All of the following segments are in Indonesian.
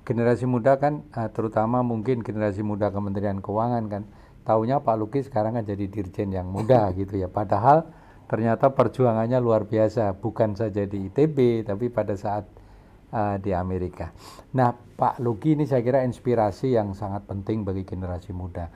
generasi muda kan, terutama mungkin generasi muda Kementerian Keuangan kan, taunya Pak Luki sekarang kan jadi dirjen yang muda gitu ya. Padahal ternyata perjuangannya luar biasa, bukan saja di ITB, tapi pada saat di Amerika. Nah, Pak Luki ini saya kira inspirasi yang sangat penting bagi generasi muda.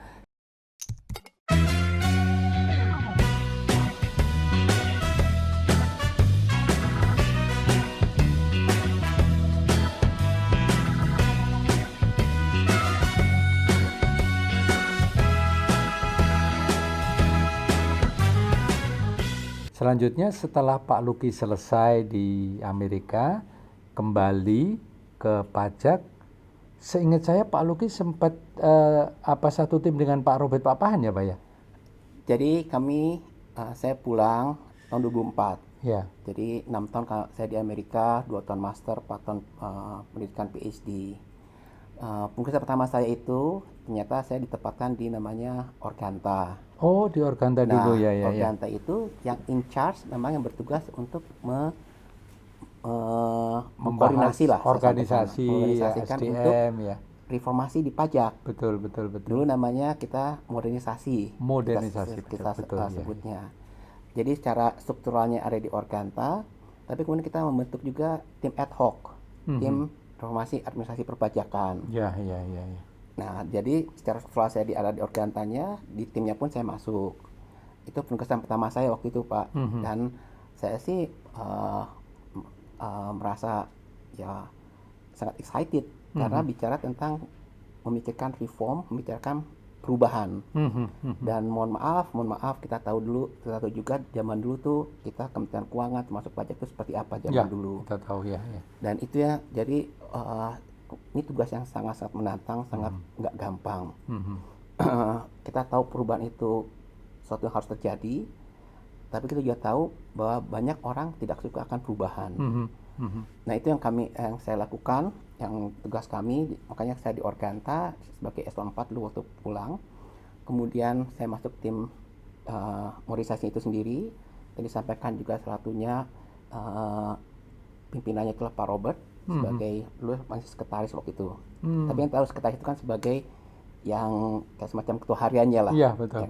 Selanjutnya setelah Pak Luki selesai di Amerika, kembali ke pajak, seingat saya Pak Luki sempat satu tim dengan Pak Robert Papahan ya Pak ya? Jadi saya pulang tahun 2004. Ya. Jadi 6 tahun saya di Amerika, 2 tahun master, 4 tahun pendidikan PhD. Penugasan pertama saya itu ternyata saya ditempatkan di namanya Organta. Oh, di Organta dulu ya. Organta itu yang in charge, memang yang bertugas untuk mengkoordinasi lah, organisasi, mengorganisasikan SDM, untuk ya. reformasi di pajak. Betul. Dulu namanya kita modernisasi. Kita sebutnya. Jadi secara strukturalnya ada di Organta, tapi kemudian kita membentuk juga tim ad hoc, tim reformasi administrasi perpajakan. Ya. Nah, jadi secara struktural saya ada di Organtanya, di timnya pun saya masuk. Itu penugasan pertama saya waktu itu, Pak. Dan saya sih merasa ya sangat excited karena bicara tentang memikirkan reform, memikirkan perubahan. Dan mohon maaf kita tahu juga zaman dulu tuh kita Kementerian Keuangan termasuk pajak itu seperti apa zaman dulu. Kita tahu ya. Dan itu ya, jadi ini tugas yang sangat menantang, sangat nggak gampang. Kita tahu perubahan itu sesuatu yang harus terjadi, tapi kita juga tahu bahwa banyak orang tidak suka akan perubahan. Nah, itu yang saya lakukan, yang tugas kami. Makanya saya di Organta sebagai S4 dulu waktu pulang. Kemudian saya masuk tim modernisasi itu sendiri. Dan disampaikan juga salah satunya pimpinannya itulah Pak Robert sebagai dulu masih sekretaris waktu itu. Tapi yang tahu sekretaris itu kan sebagai yang kayak semacam ketua hariannya lah. Iya, betul.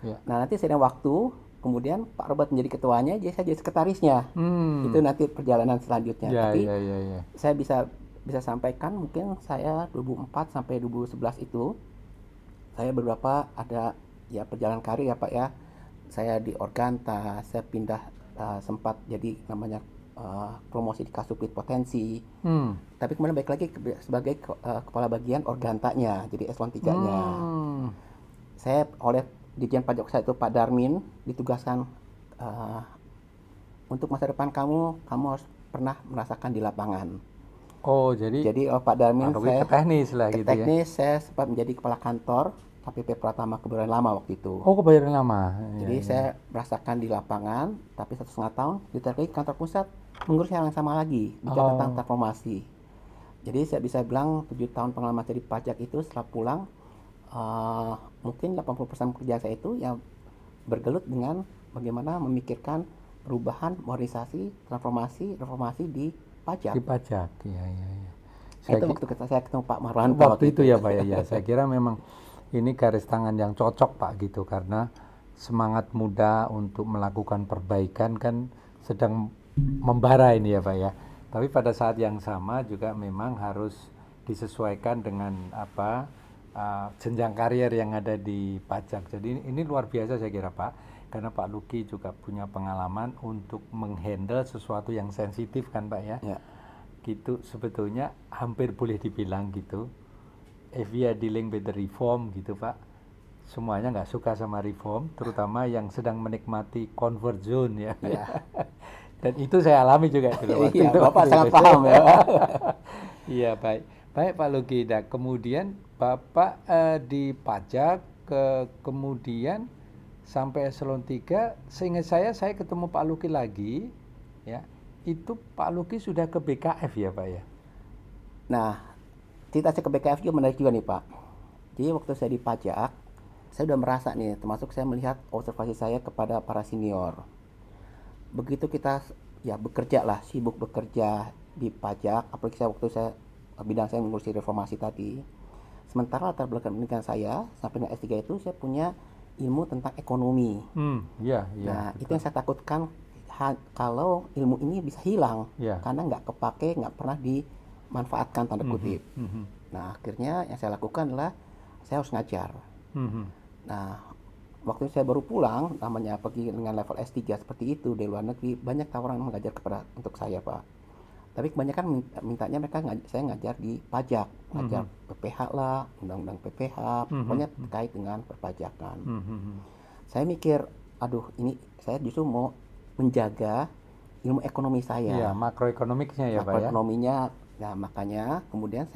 Ya. Nah, nanti seiring waktu, kemudian Pak Robert menjadi ketuanya, jadi saya jadi sekretarisnya. Itu nanti perjalanan selanjutnya. Tapi saya bisa sampaikan, mungkin saya 2004 sampai 2011 itu saya beberapa ada ya perjalanan karir ya Pak ya. Saya di Organta, saya pindah sempat jadi namanya promosi di Kasubdit Potensi. Tapi kemudian balik lagi sebagai kepala bagian Organtanya, jadi eselon 3-nya. Saya oleh Dirjen Pajak saya itu Pak Darmin ditugaskan untuk masa depan kamu harus pernah merasakan di lapangan. Oh, jadi Pak Darmin saya ke teknis lah gitu ya. Teknis, saya sempat menjadi kepala kantor KPP Pratama Kebayoran Lama waktu itu. Oh, Kebayoran Lama. Jadi saya merasakan di lapangan, tapi 1,5 tahun ditarik lagi kantor pusat mengurus hal yang sama lagi, bicara tentang transformasi. Jadi saya bisa bilang 7 tahun pengalaman saya di pajak itu setelah pulang, mungkin 80% kerja saya itu yang bergelut dengan bagaimana memikirkan perubahan, modernisasi, transformasi, reformasi di pajak. Di pajak, ya. Itu waktu saya ketemu Pak Marwan. Waktu itu ya Pak ya. Saya kira memang ini garis tangan yang cocok Pak gitu, karena semangat muda untuk melakukan perbaikan kan sedang membara ini ya Pak ya. Tapi pada saat yang sama juga memang harus disesuaikan dengan jenjang karier yang ada di pajak. Jadi ini luar biasa saya kira Pak, karena Pak Luki juga punya pengalaman untuk menghandle sesuatu yang sensitif kan Pak ya. Gitu sebetulnya hampir boleh dibilang gitu. If we are dealing with the reform gitu Pak, semuanya nggak suka sama reform, terutama yang sedang menikmati comfort zone ya. Dan itu saya alami juga dulu waktu itu. Bapak sangat paham ya. Iya, baik Pak Luki. Nah, kemudian Bapak di pajak, kemudian sampai eselon 3, seingat saya ketemu Pak Luki lagi ya. Itu Pak Luki sudah ke BKF ya Pak ya. Nah, cerita saya ke BKF juga menarik juga nih Pak. Jadi waktu saya di pajak, saya udah merasa nih, termasuk saya melihat observasi saya kepada para senior. Begitu kita ya sibuk bekerja di pajak, apalagi waktu saya bidang saya mengurusi reformasi tadi. Sementara latar belakang pendidikan saya sampai dengan S3 itu saya punya ilmu tentang ekonomi. Nah, itu yang saya takutkan kalau ilmu ini bisa hilang karena nggak kepake, nggak pernah dimanfaatkan tanda kutip. Nah, akhirnya yang saya lakukan adalah saya harus ngajar. Nah, waktu saya baru pulang, namanya pergi dengan level S3 seperti itu di luar negeri, banyak tawaran mengajar untuk saya, Pak. Tapi kebanyakan mintanya mereka saya ngajar di pajak, ngajar PPH lah, undang-undang PPH, pokoknya terkait dengan perpajakan. Saya mikir, aduh ini saya justru mau menjaga ilmu ekonomi saya. Iya, makroekonomiknya ya Pak ya. Makroekonominya, nah makanya kemudian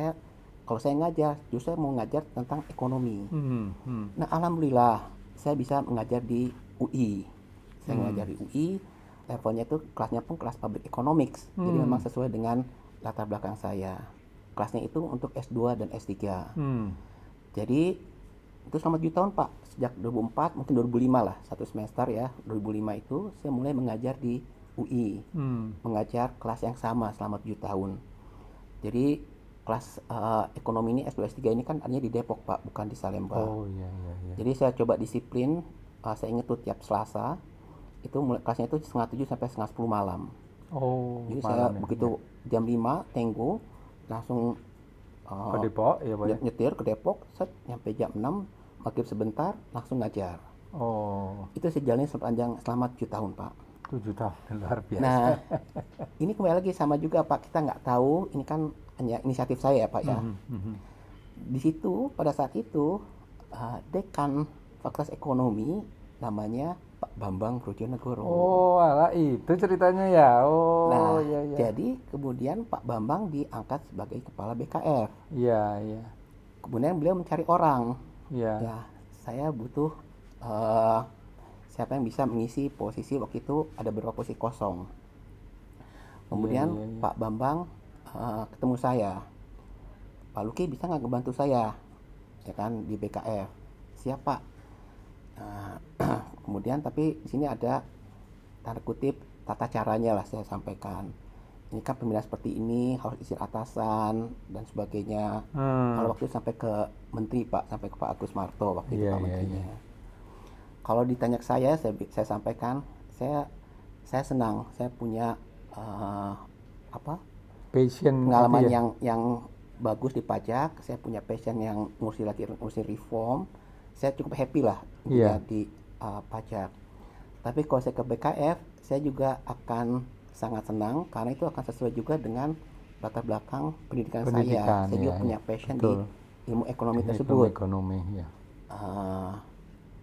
kalau saya ngajar, justru saya mau ngajar tentang ekonomi. Nah alhamdulillah, saya bisa mengajar di UI. Saya mengajar di UI, levelnya itu kelasnya pun kelas Public Economics. Jadi memang sesuai dengan latar belakang saya. Kelasnya itu untuk S2 dan S3. Jadi itu selama 7 tahun Pak. Sejak 2004, mungkin 2005 lah, satu semester ya. 2005 itu saya mulai mengajar di UI. Mengajar kelas yang sama selama 7 tahun. Jadi kelas ekonomi ini S2 S3 ini kan adanya di Depok Pak, bukan di Salemba. Iya. Jadi saya coba disiplin, saya ingat tuh tiap Selasa itu kelasnya itu setengah 7 sampai setengah 10 malam. Jadi saya begitu jam 5 tenggo langsung ke Depok ya Pak. Nyetir ke Depok, nyampe jam 6, maghrib sebentar langsung ngajar. Itu sejalannya selama 7 tahun Pak. 7 tahun, luar biasa. Nah, ini kembali lagi sama juga Pak, kita nggak tahu, ini kan hanya inisiatif saya ya Pak ya. Di situ pada saat itu dekan Fakultas Ekonomi namanya Pak Bambang Brojonegoro. Alah itu ceritanya ya. Nah, iya. jadi kemudian Pak Bambang diangkat sebagai kepala BKF. Iya. Kemudian beliau mencari orang. Iya. Ya, saya butuh siapa yang bisa mengisi posisi, waktu itu ada beberapa posisi kosong. Kemudian Pak Bambang ketemu saya. Pak Luki bisa nggak ngebantu saya? Ya kan di BKF. Siapa? Kemudian tapi di sini ada tanda kutip tata caranya lah saya sampaikan. Ini kan pemilihan seperti ini harus izin atasan dan sebagainya. Kalau waktu itu sampai ke menteri Pak, sampai ke Pak Agus Marto waktu itu Pak menterinya. Kalau ditanya ke saya sampaikan saya senang, saya punya passion pengalaman yang bagus di pajak, saya punya passion yang ngurusi reform, saya cukup happy lah di pajak. Tapi kalau saya ke BKF, saya juga akan sangat senang karena itu akan sesuai juga dengan latar belakang pendidikan saya. Saya juga punya passion di ilmu ekonomi tersebut.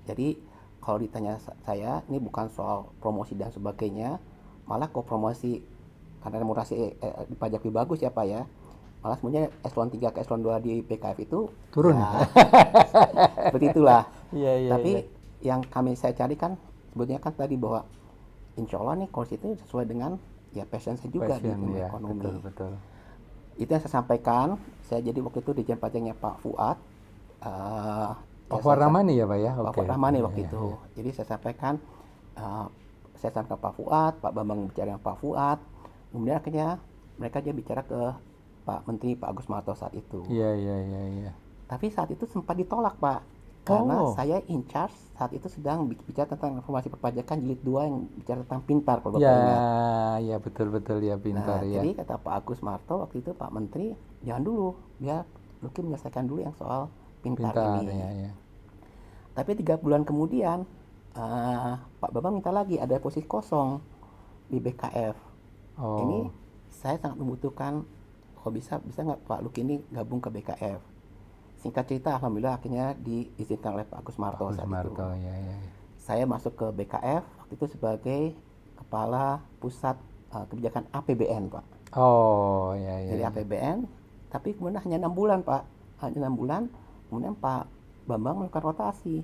Jadi kalau ditanya saya, ini bukan soal promosi dan sebagainya, malah kok promosi karena demokrasi di pajak lebih bagus ya Pak ya. Malah sebenarnya eselon 3 ke eselon 2 di BKF itu turun. Ya, seperti itulah. Tapi yang saya cari kan sebetulnya kan tadi bahwa insya Allah nih course itu sesuai dengan ya passion saya juga di ilmu ekonomi. Betul. Itu yang saya sampaikan. Saya jadi waktu itu Dirjen Pajaknya Pak Fuad. Pak Fuad Rahmani ya Pak ya? Pak Fuad Rahmani waktu itu. Jadi saya sampaikan Pak Fuad, Pak Bambang bicara dengan Pak Fuad. Kemudian akhirnya mereka dia bicara ke Pak Menteri Pak Agus Marto saat itu. Iya. Tapi saat itu sempat ditolak Pak. Karena saya in charge saat itu sedang bicara tentang informasi perpajakan jilid 2 yang bicara tentang pintar kalau Bapak ingat. Ya betul ya pintar ya. Jadi kata Pak Agus Marto waktu itu, Pak Menteri, jangan dulu, biar Luki menyelesaikan dulu yang soal pintar ini. Ya. Tapi 3 bulan kemudian Pak Bambang minta lagi ada posisi kosong di BKF. Ini saya sangat membutuhkan, kok bisa nggak Pak Luki ini gabung ke BKF. Singkat cerita, alhamdulillah akhirnya diizinkan oleh Pak Agus Marto saat itu. Saya masuk ke BKF waktu itu sebagai kepala pusat kebijakan APBN Pak. Jadi APBN, tapi kemudian hanya 6 bulan Pak. Hanya 6 bulan, kemudian Pak Bambang melakukan rotasi.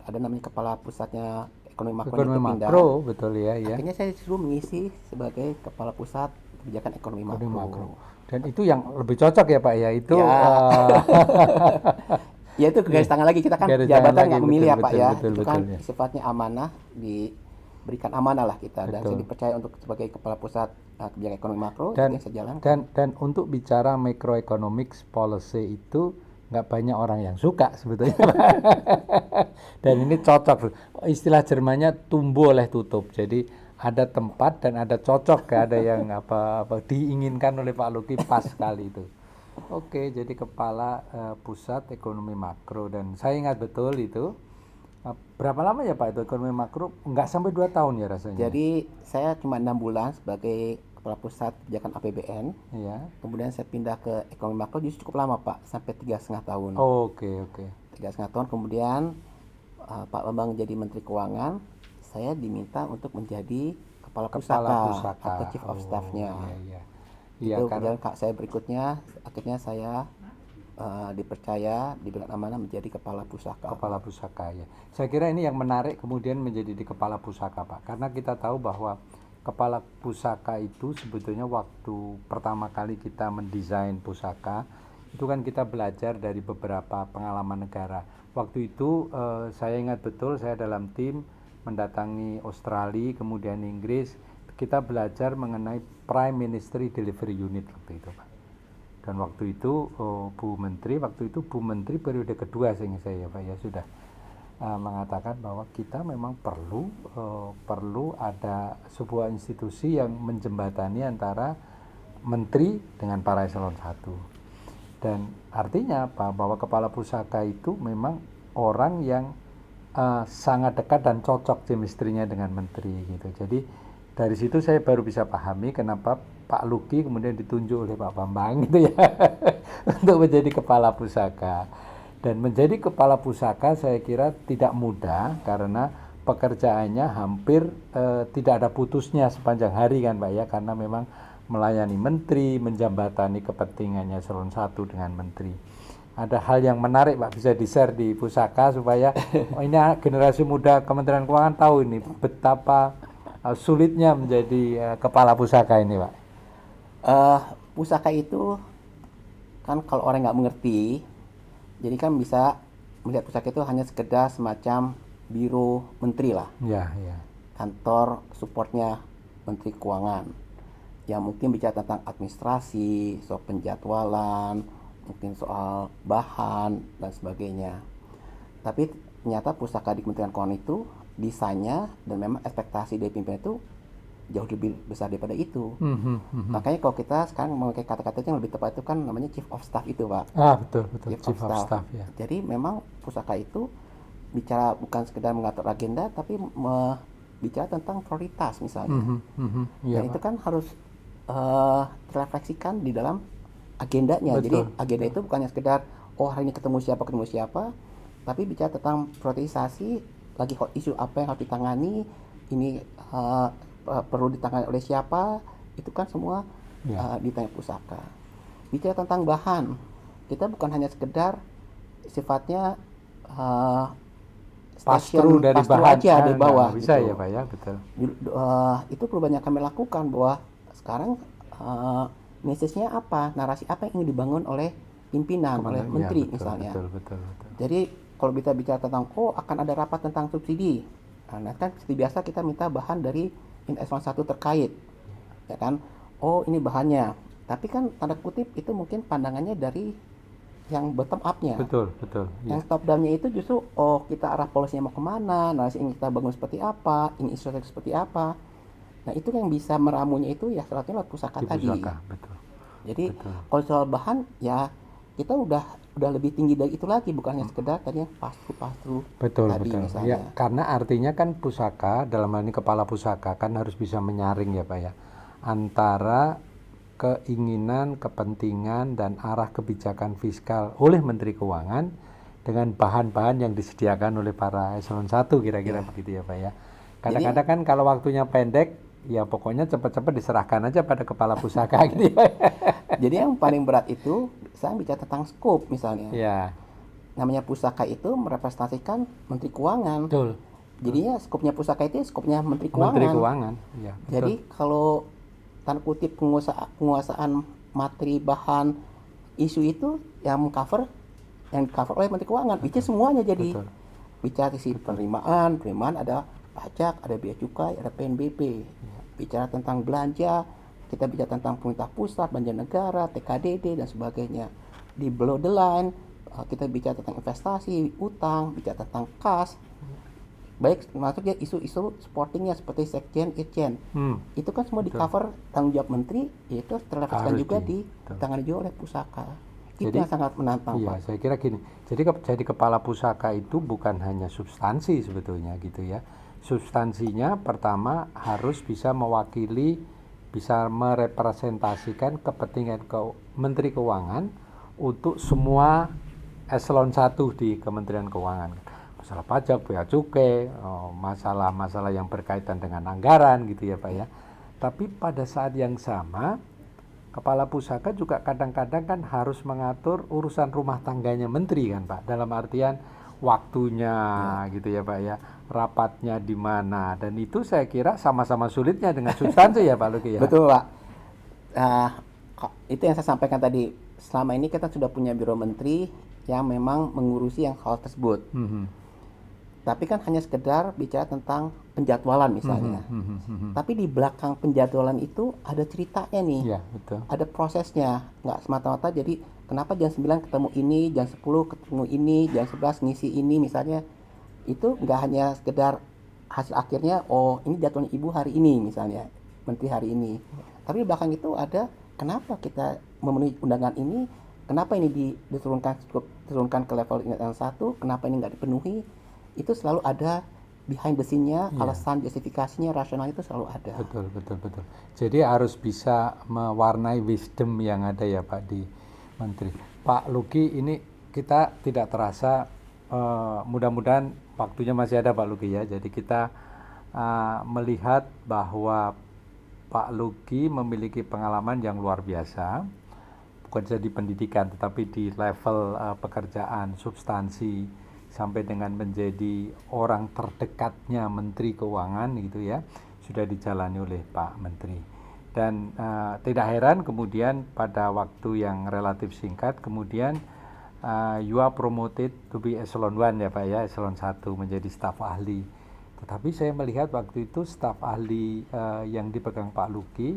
Ada namanya kepala pusatnya ekonomi makro itu pindah. Betul ya. Akhirnya saya disuruh mengisi sebagai kepala pusat kebijakan ekonomi makro. Dan itu yang lebih cocok ya Pak ya, itu ya itu garis tangan lagi, kita kan jabatan nggak memilih ya Pak ya, itu kan sifatnya amanah berikan amanah lah kita. Dan Betul. saya dipercaya untuk sebagai kepala pusat kebijakan ekonomi makro Dan, yang saya jalankan. dan untuk bicara macroeconomics policy itu nggak banyak orang yang suka sebetulnya. Dan ini cocok, istilah Jermannya tumbuh oleh tutup. Jadi ada tempat dan ada cocok, ada yang apa diinginkan oleh Pak Luki pas sekali itu. Oke, jadi kepala pusat ekonomi makro, dan saya ingat betul itu. Berapa lama ya Pak itu ekonomi makro? Nggak sampai 2 tahun ya rasanya. Jadi saya cuma 6 bulan sebagai kepala pusat kebijakan APBN. Iya. Kemudian saya pindah ke ekonomi makro justru cukup lama Pak, sampai 3,5 tahun. Oke. 3,5 tahun kemudian Pak Bambang jadi Menteri Keuangan, saya diminta untuk menjadi kepala pusaka atau Chief of Staff-nya. Iya, Itu karena kemudian saya berikutnya, akhirnya saya dipercaya, diberikan amanah menjadi kepala pusaka. kepala pusaka ya. Saya kira ini yang menarik kemudian menjadi di kepala pusaka Pak, karena kita tahu bahwa kepala pusaka itu sebetulnya waktu pertama kali kita mendesain pusaka itu kan kita belajar dari beberapa pengalaman negara. Waktu itu saya ingat betul saya dalam tim mendatangi Australia kemudian Inggris, kita belajar mengenai Prime Ministry Delivery Unit waktu itu Pak. Dan waktu itu Bu Menteri periode kedua sehingga saya Pak ya sudah mengatakan bahwa kita memang perlu ada sebuah institusi yang menjembatani antara menteri dengan para eselon 1. Dan artinya apa? Bahwa kepala pusaka itu memang orang yang sangat dekat dan cocok chemistry-nya dengan menteri gitu. Jadi dari situ saya baru bisa pahami kenapa Pak Luki kemudian ditunjuk oleh Pak Bambang gitu ya untuk menjadi kepala pusaka. Dan menjadi kepala pusaka saya kira tidak mudah karena pekerjaannya hampir tidak ada putusnya sepanjang hari kan Pak ya, karena memang melayani menteri, menjembatani kepentingannya eselon 1 dengan menteri. Ada hal yang menarik Pak bisa di-share di pusaka supaya ini generasi muda Kementerian Keuangan tahu ini betapa sulitnya menjadi kepala pusaka ini Pak. Pusaka itu kan kalau orang nggak mengerti, jadi kan bisa melihat pusaka itu hanya sekedar semacam biro menteri lah, ya. kantor supportnya Menteri Keuangan yang mungkin bicara tentang administrasi, soal penjadwalan, mungkin soal bahan dan sebagainya. Tapi ternyata pusaka di Kementerian Keuangan itu desainnya dan memang ekspektasi dari pimpinan itu jauh lebih besar daripada itu. Makanya kalau kita sekarang memakai kata-kata yang lebih tepat itu kan namanya Chief of Staff itu Pak. Betul Chief of Staff ya. Jadi memang pusaka itu bicara bukan sekedar mengatur agenda tapi bicara tentang prioritas misalnya. Ya, Dan itu kan harus terefleksikan di dalam agendanya. Betul. Jadi agenda itu bukannya sekedar hari ini ketemu siapa, tapi bicara tentang priorisasi, lagi hot issue apa yang harus ditangani, ini perlu ditangani oleh siapa, itu kan semua ditanya pusaka. Bicara tentang bahan, kita bukan hanya sekedar sifatnya pass-through dari bahan aja dari bawah bisa gitu. ya Pak ya, betul. Itu perlu banyak kami lakukan bahwa sekarang message-nya apa, narasi apa yang ingin dibangun oleh pimpinan, oleh menteri misalnya. Betul. Jadi kalau kita bicara tentang akan ada rapat tentang subsidi, nah kan seperti biasa kita minta bahan dari eselon 1 terkait, ya kan? Ini bahannya. Tapi kan tanda kutip itu mungkin pandangannya dari yang bottom up-nya. Betul. Yang top down-nya itu justru kita arah polisinya mau kemana, narasi ingin kita bangun seperti apa, ini isu seperti apa. Nah itu yang bisa meramunya itu ya salah satunya pusaka tadi. Betul. Jadi kalau soal bahan ya kita udah lebih tinggi dari itu lagi, bukan hanya sekedar tadi yang pass-through tadi misalnya. Ya, karena artinya kan pusaka dalam hal ini kepala pusaka kan harus bisa menyaring ya Pak ya antara keinginan, kepentingan dan arah kebijakan fiskal oleh Menteri Keuangan dengan bahan-bahan yang disediakan oleh para eselon 1 kira-kira begitu ya Pak ya. Kadang-kadang kan kalau waktunya pendek ya pokoknya cepat-cepat diserahkan aja pada kepala pusaka gitu ya. Jadi yang paling berat itu saya bicara tentang scope misalnya. Ya. Namanya pusaka itu merepresentasikan Menteri Keuangan. Betul. Jadinya skopnya pusaka itu skopnya Menteri Keuangan. Menteri Keuangan. Ya, betul. Jadi kalau tanda kutip penguasaan materi bahan isu itu yang cover oleh Menteri Keuangan, itu semuanya jadi bicara sisi penerimaan ada pajak, ada bea cukai, ada PNBP. Bicara tentang belanja, kita bicara tentang pemerintah pusat, belanja negara, TKDD dan sebagainya. Di below the line, kita bicara tentang investasi, utang, bicara tentang kas. Baik, masuknya isu-isu supportingnya seperti sekjen, irjen. Itu kan semua di cover tanggung jawab menteri, yaitu terletakkan juga ditangani juga oleh pusaka. Itu yang sangat menantang, iya, Pak. Saya kira gini, jadi kepala pusaka itu bukan hanya substansi sebetulnya gitu ya. Substansinya pertama harus bisa mewakili, bisa merepresentasikan kepentingan Menteri Keuangan untuk semua eselon 1 di Kementerian Keuangan. Masalah pajak, bea cukai, masalah-masalah yang berkaitan dengan anggaran gitu ya Pak ya. Tapi pada saat yang sama, kepala pusaka juga kadang-kadang kan harus mengatur urusan rumah tangganya menteri kan Pak. Dalam artian waktunya gitu ya Pak ya, rapatnya di mana, dan itu saya kira sama-sama sulitnya dengan substansi ya Pak Luki ya. Betul Pak. Itu yang saya sampaikan tadi. Selama ini kita sudah punya biro menteri yang memang mengurusi yang hal tersebut. Tapi kan hanya sekedar bicara tentang penjadwalan misalnya. Tapi di belakang penjadwalan itu ada ceritanya nih. Ya, betul. Ada prosesnya. Nggak semata-mata jadi kenapa jam 9 ketemu ini, jam 10 ketemu ini, jam 11 ngisi ini misalnya. Itu nggak hanya sekedar hasil akhirnya, oh ini jadwalnya ibu hari ini misalnya, menteri hari ini. Tapi di belakang itu ada kenapa kita memenuhi undangan ini, kenapa ini diturunkan ke level yang 1, kenapa ini nggak dipenuhi. Itu selalu ada behind the scene-nya, alasan justifikasinya, rasional itu selalu ada. Betul. Jadi harus bisa mewarnai wisdom yang ada ya Pak di Menteri. Pak Luki, ini kita tidak terasa, mudah-mudahan waktunya masih ada Pak Luki ya. Jadi kita melihat bahwa Pak Luki memiliki pengalaman yang luar biasa, bukan saja di pendidikan tetapi di level pekerjaan, substansi, sampai dengan menjadi orang terdekatnya Menteri Keuangan gitu ya, sudah dijalani oleh Pak Menteri. Dan tidak heran kemudian pada waktu yang relatif singkat kemudian you are promoted to be eselon 1 ya Pak ya, eselon 1 menjadi staf ahli. Tetapi saya melihat waktu itu staf ahli yang dipegang Pak Luki,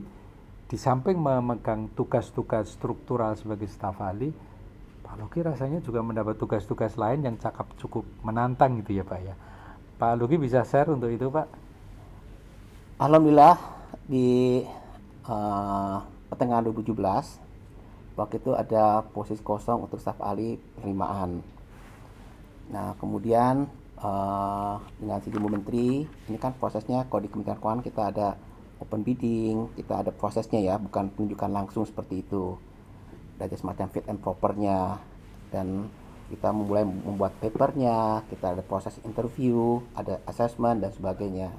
di samping memegang tugas-tugas struktural sebagai staf ahli, Pak Luki rasanya juga mendapat tugas-tugas lain yang cukup menantang gitu ya Pak ya. Pak Luki bisa share untuk itu Pak? Alhamdulillah di pertengahan 2017 waktu itu ada posisi kosong untuk staf ahli penerimaan. Nah kemudian dengan si Ibu Menteri, ini kan prosesnya kalau di Kementerian Keuangan kita ada open bidding, kita ada prosesnya ya, bukan penunjukan langsung seperti itu. Ada semacam fit and propernya, dan kita mulai membuat papernya, kita ada proses interview, ada assessment dan sebagainya.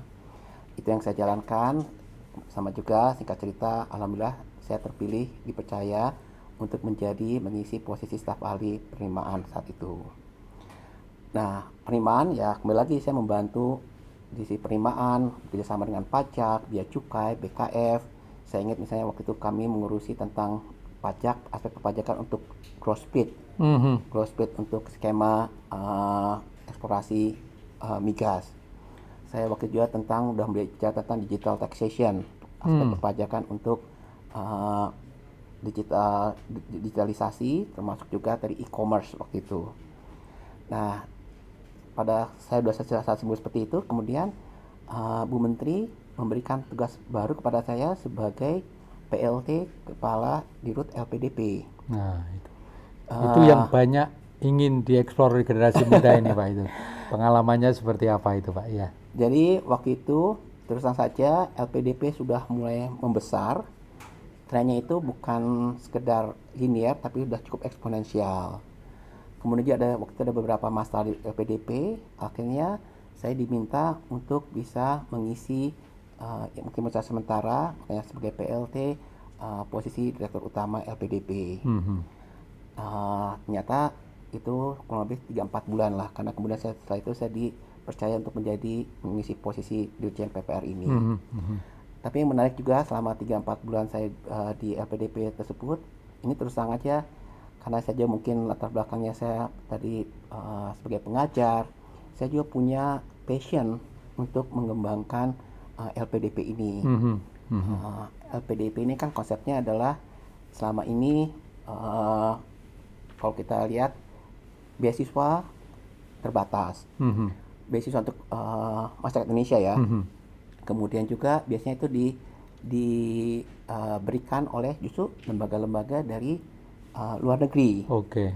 Itu yang saya jalankan. Sama juga singkat cerita, alhamdulillah saya terpilih, dipercaya untuk mengisi posisi staf ahli penerimaan saat itu. Nah penerimaan ya kembali lagi saya membantu di sisi penerimaan bekerjasama dengan pajak, bea cukai, BKF. Saya ingat misalnya waktu itu kami mengurusi tentang pajak, aspek perpajakan untuk gross speed, untuk skema eksplorasi migas. Saya waktu juga udah bicara tentang digital taxation, aspek perpajakan untuk digitalisasi, termasuk juga dari e-commerce waktu itu. Nah, pada saya sudah selesai seperti itu, kemudian Bu Menteri memberikan tugas baru kepada saya sebagai PLT Kepala Dirut LPDP. Nah itu yang banyak ingin dieksplor di generasi muda ini Pak itu. Pengalamannya seperti apa itu Pak ya? Jadi waktu itu terus terang saja LPDP sudah mulai membesar. Trennya itu bukan sekedar linear tapi sudah cukup eksponensial. Kemudian waktu itu ada beberapa masalah di LPDP. Akhirnya saya diminta untuk bisa mengisi mungkin masa sementara, makanya sebagai PLT posisi Direktur Utama LPDP. Ternyata itu kurang lebih 3-4 bulan lah, karena kemudian setelah itu saya dipercaya untuk mengisi posisi Dirjen PPR ini. Tapi yang menarik juga selama 3-4 bulan saya di LPDP tersebut, ini terus terang aja, karena saja mungkin latar belakangnya saya tadi sebagai pengajar, saya juga punya passion untuk mengembangkan LPDP ini. LPDP ini kan konsepnya adalah selama ini kalau kita lihat beasiswa terbatas, beasiswa untuk masyarakat Indonesia ya. Kemudian juga biasanya itu diberikan oleh justru lembaga-lembaga dari luar negeri. Oke.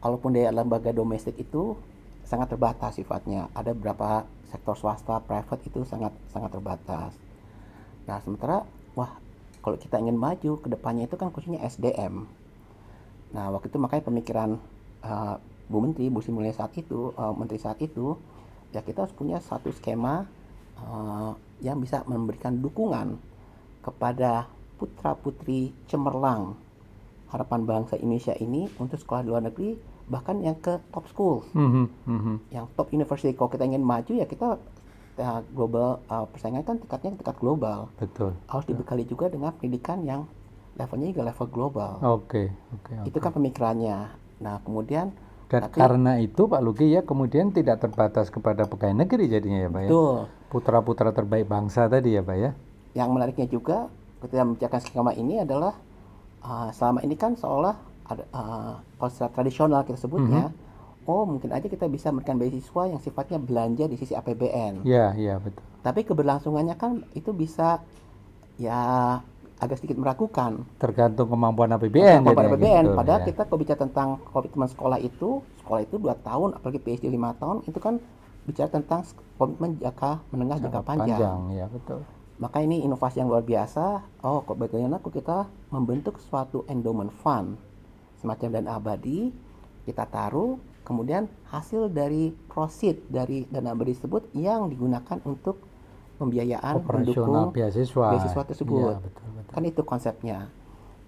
Kalaupun dari lembaga domestik itu sangat terbatas sifatnya. Ada beberapa sektor swasta, private itu sangat terbatas. Nah, sementara kalau kita ingin maju ke depannya itu kan kuncinya SDM. Nah, waktu itu makanya pemikiran Bu Menteri, Bu Sri Mulyani Menteri saat itu, ya kita harus punya satu skema yang bisa memberikan dukungan kepada putra-putri cemerlang harapan bangsa Indonesia ini untuk sekolah di luar negeri, bahkan yang ke top school, yang top university. Kalau kita ingin maju ya kita global, persaingan kan tingkat global. Betul. Harus dibekali juga dengan pendidikan yang levelnya juga level global. Oke. Itu kan pemikirannya. Nah, kemudian karena itu Pak Luki ya kemudian tidak terbatas kepada pegawai negeri jadinya ya Pak ya. Betul. Putra-putra terbaik bangsa tadi ya Pak ya. Yang menariknya juga ketika membicarakan skema ini adalah selama ini kan seolah ada kalau secara tradisional kita sebutnya, mungkin aja kita bisa memberikan beasiswa yang sifatnya belanja di sisi APBN. Iya betul. Tapi keberlangsungannya kan itu bisa ya agak sedikit meragukan. Tergantung kemampuan APBN. Gitu, padahal kita kalau bicara tentang komitmen sekolah itu 2 tahun, apalagi PhD 5 tahun, itu kan bicara tentang komitmen jangka menengah, jangka panjang. Ya betul. Maka ini inovasi yang luar biasa. Bagaimana kita membentuk suatu endowment fund, semacam dana abadi, kita taruh, kemudian hasil dari proceed dari dana abadi tersebut yang digunakan untuk pembiayaan mendukung beasiswa tersebut. Ya, betul. Kan itu konsepnya.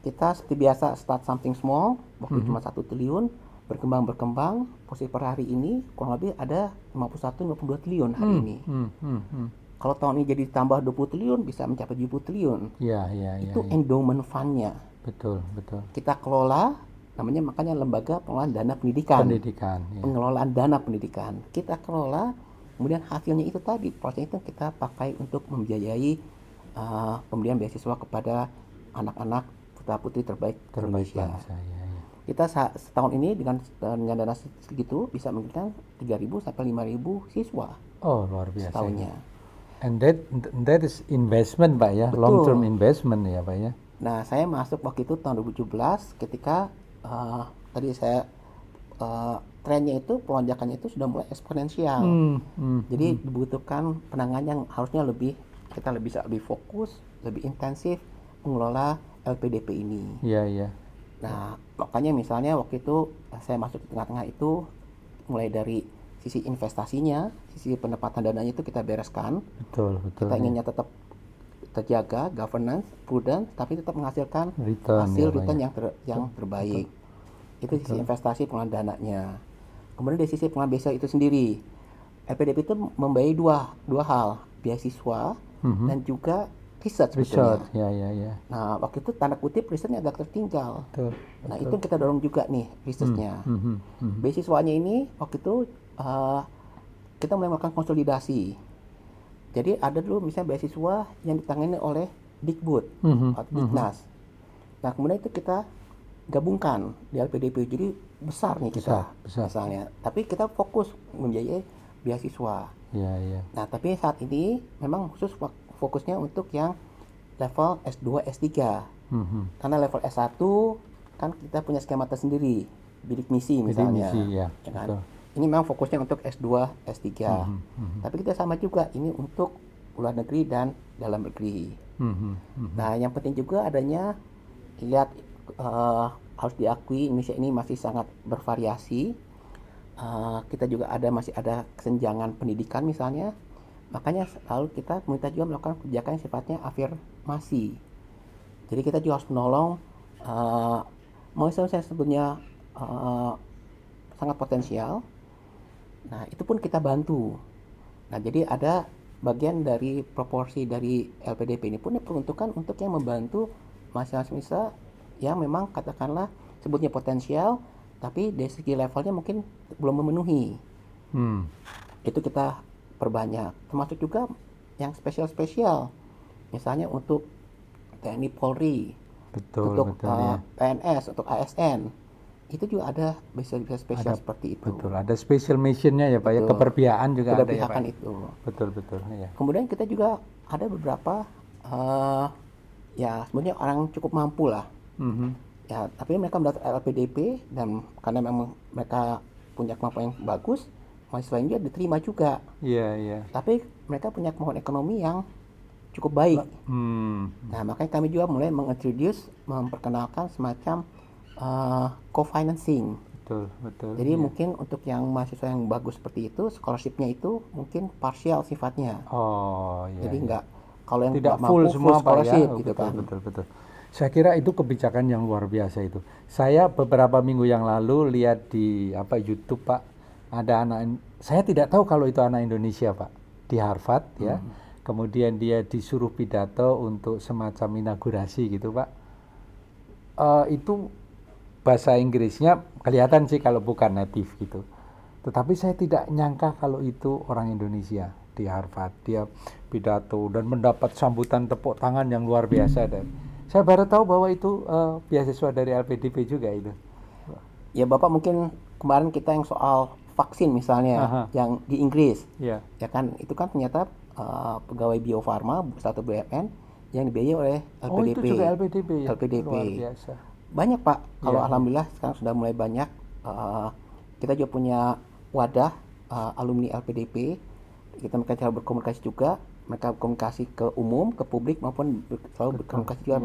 Kita seperti biasa start something small, waktu cuma 1 triliun, berkembang, posisi per hari ini kurang lebih ada 51-52 triliun hari ini. Kalau tahun ini jadi tambah 20 triliun, bisa mencapai 70 triliun. Iya. Itu endowment fund-nya. Betul. Kita kelola, makanya lembaga pengelolaan dana pendidikan. Ya. Pengelolaan dana pendidikan. Kita kelola, kemudian hasilnya itu tadi, proses itu kita pakai untuk membiayai pemberian beasiswa kepada anak-anak putra-putri terbaik Indonesia. Bangsa, ya. Kita setahun ini dengan dana segitu bisa memberikan 3.000 sampai 5.000 siswa. Oh, luar biasa. Setahunnya. And that is investment Pak ya, Betul. long term investment ya Pak ya. Nah, saya masuk waktu itu tahun 2017 ketika tadi saya trennya itu, pelonjakannya itu sudah mulai eksponensial. Jadi dibutuhkan penanganan yang harusnya kita bisa lebih fokus, lebih intensif mengelola LPDP ini. Iya. Nah, makanya misalnya waktu itu saya masuk di tengah-tengah itu, mulai dari sisi investasinya, sisi pendapatan dananya itu kita bereskan. Betul. Kita inginnya tetap terjaga, governance, prudent, tapi tetap menghasilkan return yang terbaik. Itu sisi investasi pengelolaan dananya. Kemudian dari sisi pengelolaan beasiswa itu sendiri, LPDP itu membiayai dua hal, beasiswa dan juga research. Ya. Nah, waktu itu tanda kutip risetnya agak tertinggal. Betul. Nah, itu kita dorong juga nih researchnya. Beasiswanya ini waktu itu kita mulai melakukan konsolidasi. Jadi ada dulu misalnya beasiswa yang ditangani oleh Dikbud atau Diknas. Nah, kemudian itu kita gabungkan di LPDP, jadi besar nih kita misalnya. Tapi kita fokus membiayai beasiswa. Iya. Nah, tapi saat ini memang khusus fokusnya untuk yang level S2, S3. Karena level S1 kan kita punya skema tersendiri, bidik misi misalnya. Bidik misi, ya. Kan? Ini memang fokusnya untuk S2, S3. Tapi kita sama juga, ini untuk luar negeri dan dalam negeri. Nah, yang penting juga adanya, lihat harus diakui Indonesia ini masih sangat bervariasi. Kita juga masih ada kesenjangan pendidikan misalnya. Makanya lalu pemerintah juga melakukan kebijakan yang sifatnya afirmasi. Jadi kita juga harus menolong mahasiswa yang sebetulnya sangat potensial. Nah, itu pun kita bantu. Nah, jadi ada bagian dari proporsi dari LPDP ini pun diperuntukkan untuk yang membantu mahasiswa yang memang katakanlah sebutnya potensial, tapi dari segi levelnya mungkin belum memenuhi. Itu kita perbanyak. Termasuk juga yang spesial-spesial, misalnya untuk TNI Polri, untuk ya. PNS, untuk ASN, itu juga ada spesial seperti itu. Betul, ada special missionnya ya Pak ya, keperpihakan juga ada ya Pak. Itu. Betul ya. Kemudian kita juga ada beberapa ya sebenarnya orang cukup mampu lah. Ya, tapi mereka mendaftar LPDP dan karena memang mereka punya kemampuan yang bagus, mahasiswa juga diterima juga. Iya. Tapi mereka punya kemampuan ekonomi yang cukup baik. Nah, makanya kami juga mulai memperkenalkan semacam co-financing. Betul. Jadi mungkin untuk yang mahasiswa yang bagus seperti itu, scholarship-nya itu mungkin partial sifatnya. Jadi enggak, kalau yang tidak full semua scholarship Pak ya. gitu kan. Betul. Saya kira itu kebijakan yang luar biasa itu. Saya beberapa minggu yang lalu lihat di YouTube Pak, ada saya tidak tahu kalau itu anak Indonesia Pak, di Harvard ya. Kemudian dia disuruh pidato untuk semacam inaugurasi gitu Pak. Itu bahasa Inggrisnya kelihatan sih kalau bukan native gitu. Tetapi saya tidak nyangka kalau itu orang Indonesia di Harvard. Dia pidato dan mendapat sambutan tepuk tangan yang luar biasa. Dan saya baru tahu bahwa itu beasiswa dari LPDP juga itu. Ya Bapak mungkin kemarin kita yang soal vaksin misalnya, yang di Inggris. Ya kan, itu kan ternyata pegawai Bio Farma satu BUMN yang dibiayai oleh LPDP. Itu juga LPDP ya? LPDP. Luar biasa. Banyak Pak, kalau alhamdulillah sekarang sudah mulai banyak. Kita juga punya wadah alumni LPDP. Mereka cara berkomunikasi juga, mereka berkomunikasi ke umum, ke publik maupun selalu berkomunikasi juga,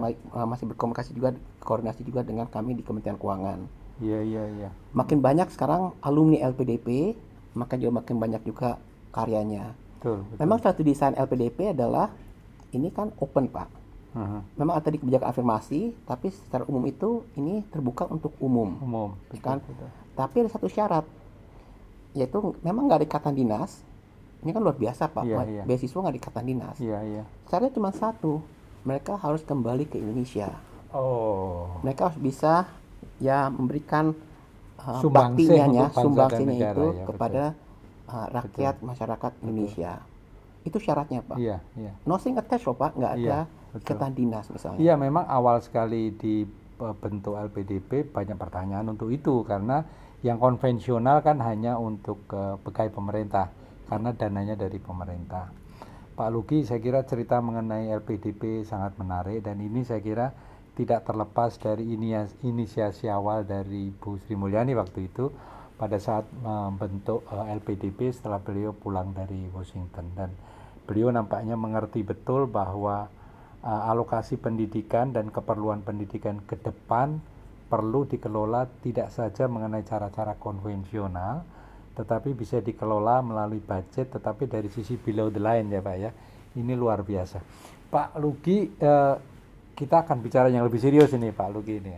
masih berkomunikasi juga, koordinasi juga dengan kami di Kementerian Keuangan. Iya. Makin banyak sekarang alumni LPDP, maka juga makin banyak juga karyanya. Betul. Memang satu desain LPDP adalah ini kan open Pak. Memang ada di kebijakan afirmasi, tapi secara umum itu ini terbuka untuk umum. Betul, kan? Tapi ada satu syarat, yaitu memang nggak ada ikatan dinas. Ini kan luar biasa Pak, beasiswa nggak ada ikatan dinas. Syaratnya cuma satu, mereka harus kembali ke Indonesia. Mereka harus bisa ya memberikan baktinya, sumbangsinya itu kepada rakyat masyarakat Indonesia. Itu syaratnya Pak. No string attached loh Pak, nggak ada ikatan dinas misalnya. Iya, memang awal sekali dibentuk LPDP banyak pertanyaan untuk itu, karena yang konvensional kan hanya untuk pegawai pemerintah karena dananya dari pemerintah. Pak Luki, saya kira cerita mengenai LPDP sangat menarik, dan ini saya kira tidak terlepas dari inisiasi awal dari Bu Sri Mulyani waktu itu pada saat membentuk LPDP setelah beliau pulang dari Washington, dan beliau nampaknya mengerti betul bahwa alokasi pendidikan dan keperluan pendidikan ke depan perlu dikelola tidak saja mengenai cara-cara konvensional, tetapi bisa dikelola melalui budget, tetapi dari sisi below the line ya Pak ya. Ini luar biasa. Pak Luki, kita akan bicara yang lebih serius ini Pak Luki ini.